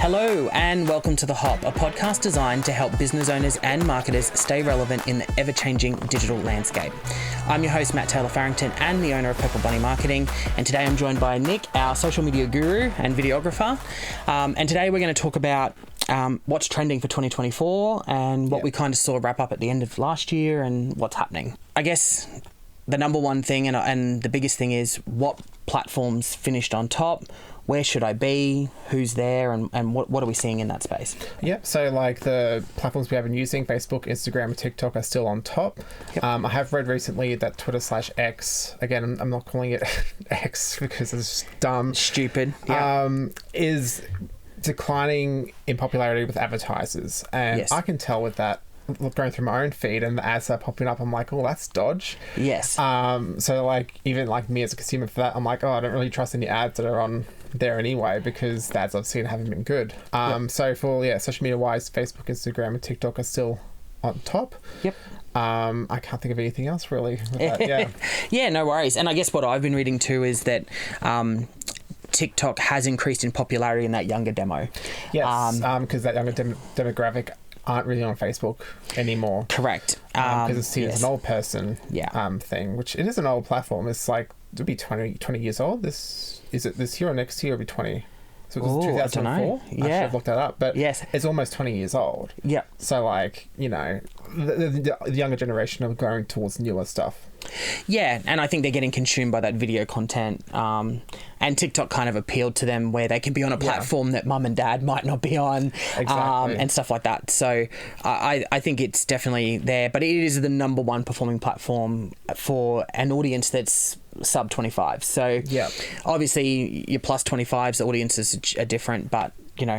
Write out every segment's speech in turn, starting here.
Hello and welcome to The Hop, a podcast designed to help business owners and marketers stay relevant in the ever-changing digital landscape. I'm your host, Matt Taylor Farrington, and the owner of Purple Bunny Marketing. And today I'm joined by Nick, our social media guru and videographer. And today we're going to talk about what's trending for 2024 and what we kind of saw wrap up at the end of last year and what's happening. I guess the number one thing and the biggest thing is what platforms finished on top. Where should I be? Who's there? And what are we seeing in that space? Yep. So like the platforms we have been using, Facebook, Instagram, and TikTok are still on top. Yep. I have read recently that Twitter/X, again, I'm not calling it X because it's dumb. Stupid. Is declining in popularity with advertisers. And I can tell with that. Going through my own feed and the ads are popping up, I'm like, oh, that's dodge. Yes. So like even like me as a consumer for that, I'm like, oh, I don't really trust any ads that are on there anyway because the ads I've seen haven't been good. So for social media wise, Facebook, Instagram, and TikTok are still on top. Yep. I can't think of anything else really. With that. Yeah, no worries. And I guess what I've been reading too is that TikTok has increased in popularity in that younger demo. Yes, because that younger demographic aren't really on Facebook anymore. Correct. Because it's seen as an old person thing, which it is an old platform. It's like, it'll be 20 years old. Is it this year or next year? It'll be 20. So it was 2004. I should have looked that up. But it's almost 20 years old. Yeah. So like, the younger generation are going towards newer stuff. Yeah, and I think they're getting consumed by that video content. And TikTok kind of appealed to them where they can be on a platform that mum and dad might not be on, and stuff like that. So I think it's definitely there, but it is the number one performing platform for an audience that's sub 25. So obviously your plus 25s audiences are different, but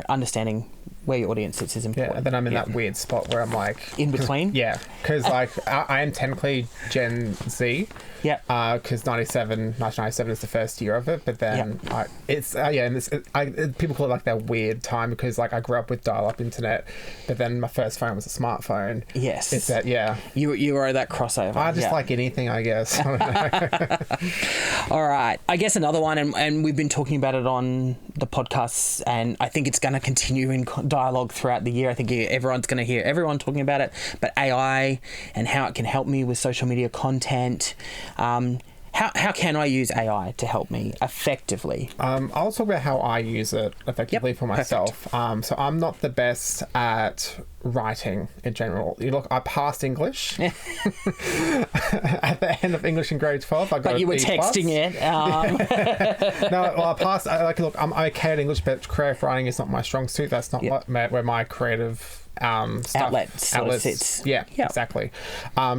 understanding where your audience sits is important. Yeah, and then I'm in that weird spot where I'm like... In between? Yeah, because like I am technically Gen Z. Yeah. Because 1997 is the first year of it, but then people call it like that weird time because like I grew up with dial-up internet, but then my first phone was a smartphone. Yes. It's that, You are that crossover. I just like anything, I guess. I don't know. All right. I guess another one, and we've been talking about it on the podcasts, and I think it's going to continue in dialogue throughout the year. I think everyone's going to hear everyone talking about it, but AI and how it can help me with social media content. How can I use AI to help me effectively? I'll talk about how I use it effectively for myself. So I'm not the best at writing in general. Look, I passed English at the end of English in grade 12. But you were texting it. I passed. Look, I'm okay at English, but creative writing is not my strong suit. That's not where my creative outlet sits. Yeah, exactly.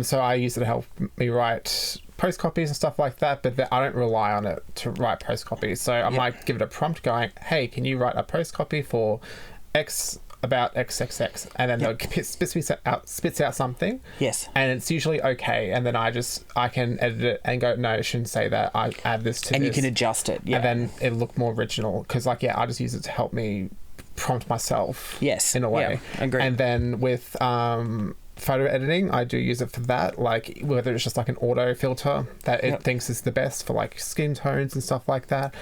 So I use it to help me write post copies and stuff like that, but I don't rely on it to write post copies. So I might give it a prompt going, hey, can you write a post copy for X about XXX? And then it spits out something. Yes. And it's usually okay. And then I can edit it and go, no, it shouldn't say that. I add this to this. And you can adjust it. Yeah. And then it'll look more original. Because I just use it to help me prompt myself. Yes. In a way. Yeah, agree. And then with photo editing, I do use it for that, like whether it's just like an auto filter that it thinks is the best for like skin tones and stuff like that.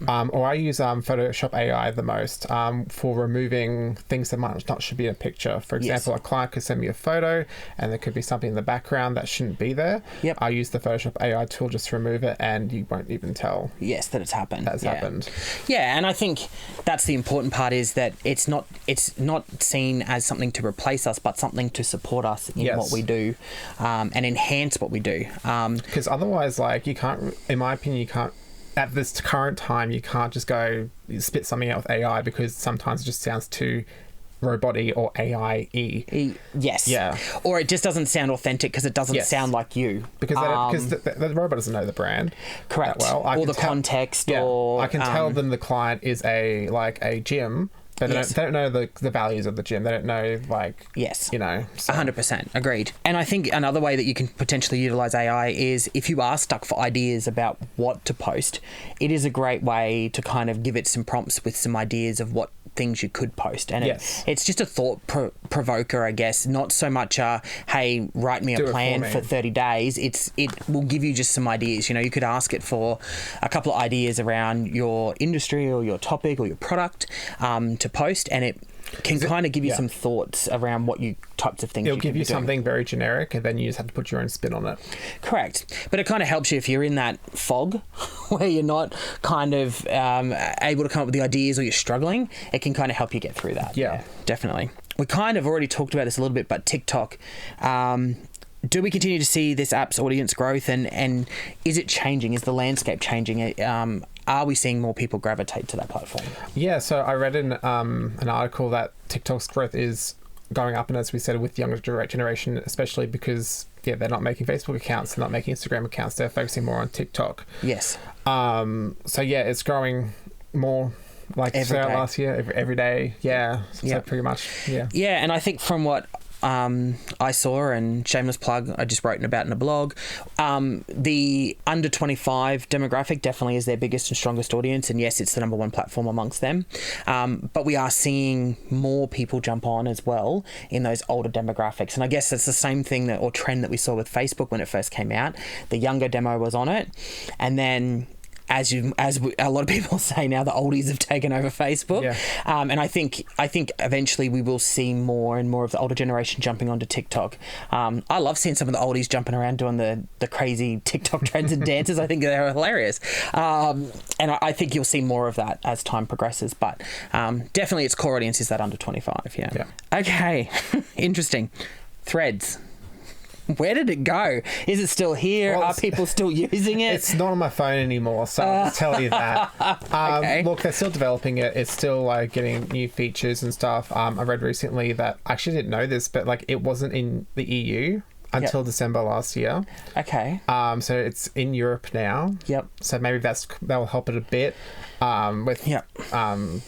Or I use Photoshop AI the most for removing things that might not should be in a picture. For example, a client could send me a photo and there could be something in the background that shouldn't be there. I use the Photoshop AI tool just to remove it and you won't even tell that it's happened. That's happened. Yeah, and I think that's the important part is that it's not seen as something to replace us, but something to support us in what we do and enhance what we do. Because otherwise, like, you can't, in my opinion, you can't, at this current time, you can't just go spit something out with AI because sometimes it just sounds too roboty or AI-y. Yes. Yeah. Or it just doesn't sound authentic because it doesn't sound like you. Because the robot doesn't know the brand. Correct. That well. Or the context. Yeah. Or I can tell them the client is a gym. But they don't know the values of the gym. They don't know, like... Yes. So. 100%. Agreed. And I think another way that you can potentially utilise AI is if you are stuck for ideas about what to post, it is a great way to kind of give it some prompts with some ideas of what things you could post. And Yes. it's just a thought provoker, I guess. Not so much, hey, write me a plan for 30 days. It will give you just some ideas. You know, you could ask it for a couple of ideas around your industry or your topic or your product to post, and it can kind of give you some thoughts around what types of things it'll you give could you be doing. something very generic, and then you just have to put your own spin on it. Correct. But it kind of helps you if you're in that fog where you're not kind of able to come up with the ideas, or you're struggling. It can kind of help you get through that. Yeah. Definitely. We kind of already talked about this a little bit, but TikTok, do we continue to see this app's audience growth, and is it changing? Is the landscape changing? Are we seeing more people gravitate to that platform? Yeah, so I read in an article that TikTok's growth is going up, and as we said, with the younger generation, especially because they're not making Facebook accounts, they're not making Instagram accounts, they're focusing more on TikTok. Yes. So yeah, it's growing more, like Every day. last year, every day. Yeah. So pretty much. Yeah. Yeah, and I think from what I saw, and shameless plug, I just wrote about in a blog, the under 25 demographic definitely is their biggest and strongest audience, and yes, it's the number one platform amongst them, but we are seeing more people jump on as well in those older demographics, and I guess that's the same thing or trend that we saw with Facebook when it first came out. The younger demo was on it, and then as a lot of people say now, the oldies have taken over Facebook. Yeah. And I think eventually we will see more and more of the older generation jumping onto TikTok. I love seeing some of the oldies jumping around doing the crazy TikTok trends and dances. I think they're hilarious. And I think you'll see more of that as time progresses. But definitely its core audience is that under 25. Yeah. Okay. Interesting. Threads. Where did it go? Is it still here? Are people still using it? It's not on my phone anymore, so I'll just tell you that. Okay. Look, they're still developing it. It's still like getting new features and stuff. I read recently that I actually didn't know this, but like it wasn't in the EU until December last year. Okay. So it's in Europe now. Yep. So maybe that will help it a bit with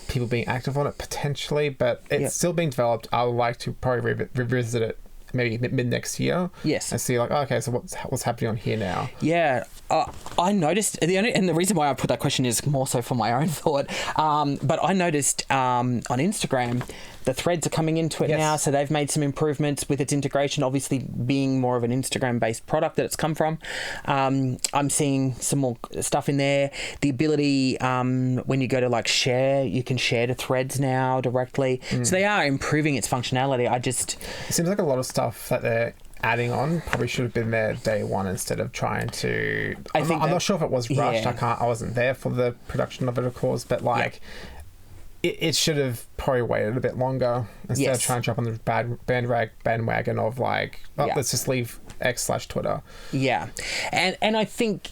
people being active on it potentially, but it's still being developed. I would like to probably revisit it maybe mid next year. Yes. And see like, okay, so what's happening on here now? Yeah. I noticed, and the reason why I put that question is more so for my own thought, but I noticed on Instagram, the threads are coming into it now, so they've made some improvements with its integration, obviously being more of an Instagram-based product that it's come from. I'm seeing some more stuff in there. The ability, when you go to like share, you can share to threads now directly. So they are improving its functionality. It seems like a lot of stuff that they're adding on probably should have been there day one instead of trying to... I'm not sure if it was rushed. I wasn't there for the production of it, of course, but like... It should have probably waited a bit longer instead of trying to jump on the bandwagon of like, let's just leave X/Twitter. Yeah. And I think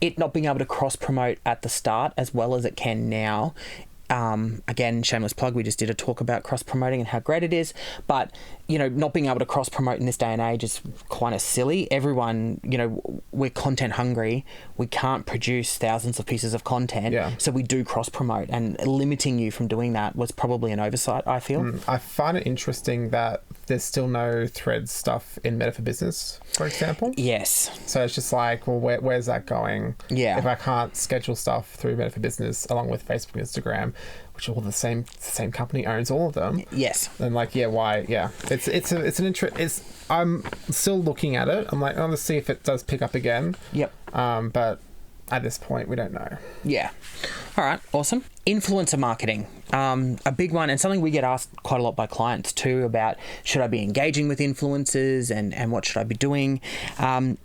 it not being able to cross-promote at the start as well as it can now, again, shameless plug, we just did a talk about cross-promoting and how great it is, but, you know, not being able to cross-promote in this day and age is kind of silly. Everyone, you know, we're content hungry. We can't produce thousands of pieces of content, so we do cross-promote, and limiting you from doing that was probably an oversight, I feel. I find it interesting that there's still no Threads stuff in Meta for Business, for example. Yes. So it's just like, well, where's that going? Yeah. If I can't schedule stuff through Meta for Business along with Facebook and Instagram, which are all the same company owns all of them. Yes. And like, why? Yeah. It's an interest. I'm still looking at it. I'm like, let's see if it does pick up again. Yep. But at this point, we don't know. Yeah. All right. Awesome. Influencer marketing. A big one, and something we get asked quite a lot by clients too about, should I be engaging with influencers and what should I be doing? And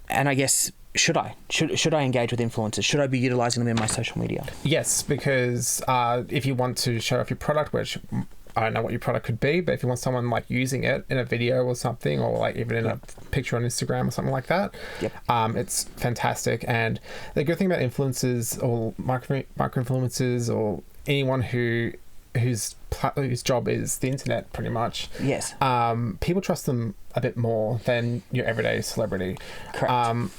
I guess, should I engage with influencers? Should I be utilizing them in my social media? Yes, because if you want to show off your product, which I don't know what your product could be, but if you want someone like using it in a video or something, or like even in a picture on Instagram or something like that, it's fantastic. And the good thing about influencers or micro influencers or anyone whose job is the internet, pretty much. Yes. People trust them a bit more than your everyday celebrity. Correct.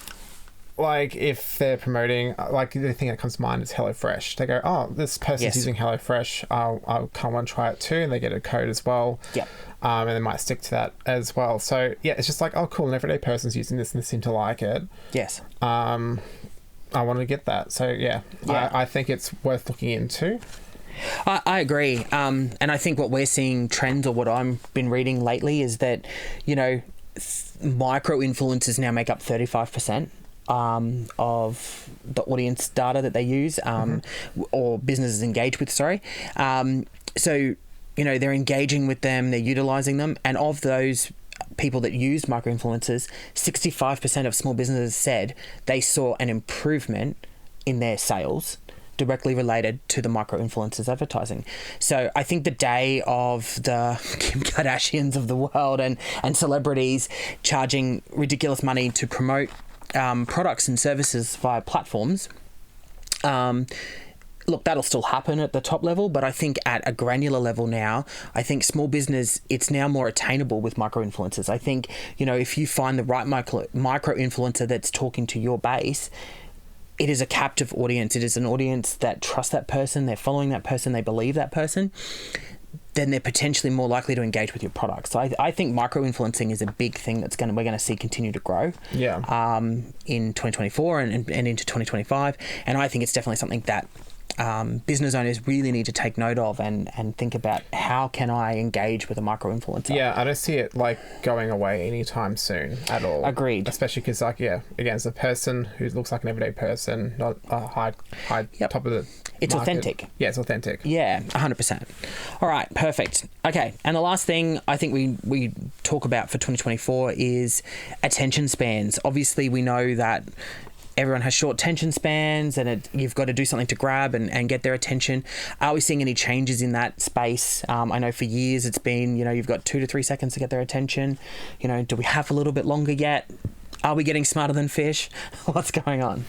Like if they're promoting, like the thing that comes to mind is HelloFresh. They go, oh, this person's using HelloFresh. I'll come and try it too, and they get a code as well. Yeah. And they might stick to that as well. So yeah, it's just like, oh, cool, an everyday person's using this and they seem to like it. Yes. I want to get that. So yeah. I think it's worth looking into. I agree. And I think what we're seeing trends, or what I've been reading lately, is that, micro influencers now make up 35% of the audience data that they use, or businesses engage with, sorry. So, they're engaging with them, they're utilizing them. And of those people that used micro influencers, 65% of small businesses said they saw an improvement in their sales directly related to the micro influencers advertising. So I think the day of the Kim Kardashians of the world and celebrities charging ridiculous money to promote products and services via platforms, look, that'll still happen at the top level, but I think at a granular level now, I think small business, it's now more attainable with micro-influencers. I think, if you find the right micro-influencer that's talking to your base, it is a captive audience. It is an audience that trusts that person, they're following that person, they believe that person, then they're potentially more likely to engage with your product. So I think micro-influencing is a big thing we're going to see continue to grow in 2024 and into 2025. And I think it's definitely something that business owners really need to take note of and think about, how can I engage with a micro-influencer? Yeah, I don't see it going away anytime soon at all. Agreed. Especially because again, it's a person who looks like an everyday person, not a high top of the It's market. authentic. Yeah, it's authentic. Yeah, 100%. All right, perfect. Okay, and the last thing I think we talk about for 2024 is attention spans. Obviously, we know that everyone has short attention spans, and you've got to do something to grab and get their attention. Are we seeing any changes in that space? I know for years it's been, you've got 2 to 3 seconds to get their attention. Do we have a little bit longer yet? Are we getting smarter than fish? What's going on?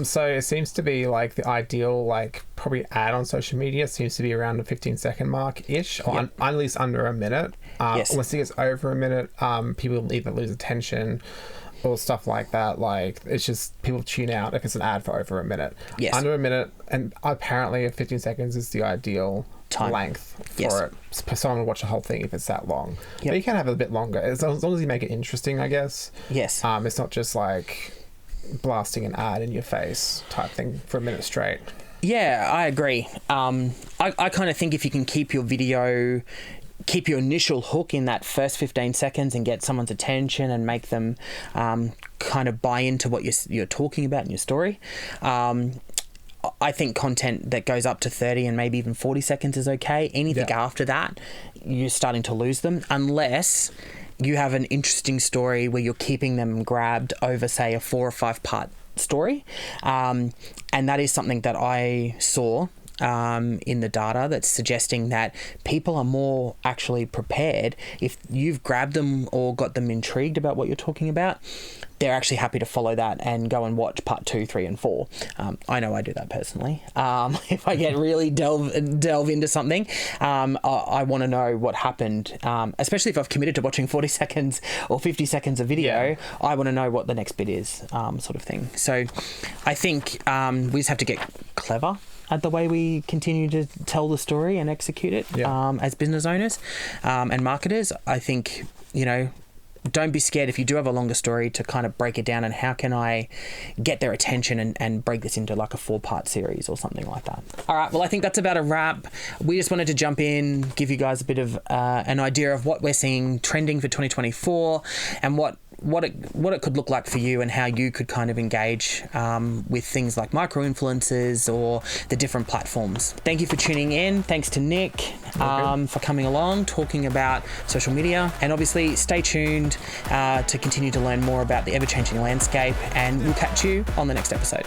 So it seems to be the ideal, probably ad on social media seems to be around the 15-second mark-ish, or at least under a minute. Yes. Once it gets over a minute, people either lose attention or stuff like that. It's just people tune out if it's an ad for over a minute. Yes. Under a minute, and apparently 15 seconds is the ideal time length for it. For someone to watch the whole thing if it's that long. Yep. But you can have it a bit longer, as long as you make it interesting, I guess. Yes. It's not just blasting an ad in your face type thing for a minute straight. Yeah, I agree. I kind of think if you can keep your initial hook in that first 15 seconds and get someone's attention and make them kind of buy into what you're talking about in your story. I think content that goes up to 30 and maybe even 40 seconds is okay. Anything after that, you're starting to lose them, unless you have an interesting story where you're keeping them grabbed over, say, a 4 or 5 part story. And that is something that I saw in the data that's suggesting that people are more actually prepared. If you've grabbed them or got them intrigued about what you're talking about, they're actually happy to follow that and go and watch part 2, 3, and 4. I know I do that personally. If I get really delve into something, I want to know what happened, especially if I've committed to watching 40 seconds or 50 seconds of video. I want to know what the next bit is, sort of thing. So I think we just have to get clever at the way we continue to tell the story and execute it as business owners and marketers. I think, don't be scared if you do have a longer story to kind of break it down and how can I get their attention and break this into a 4-part series or something like that. All right, well, I think that's about a wrap. We just wanted to jump in, give you guys a bit of an idea of what we're seeing trending for 2024 and what it could look like for you and how you could kind of engage with things like micro-influencers or the different platforms. Thank you for tuning in. Thanks to Nick for coming along, talking about social media. And obviously, stay tuned to continue to learn more about the ever-changing landscape. And we'll catch you on the next episode.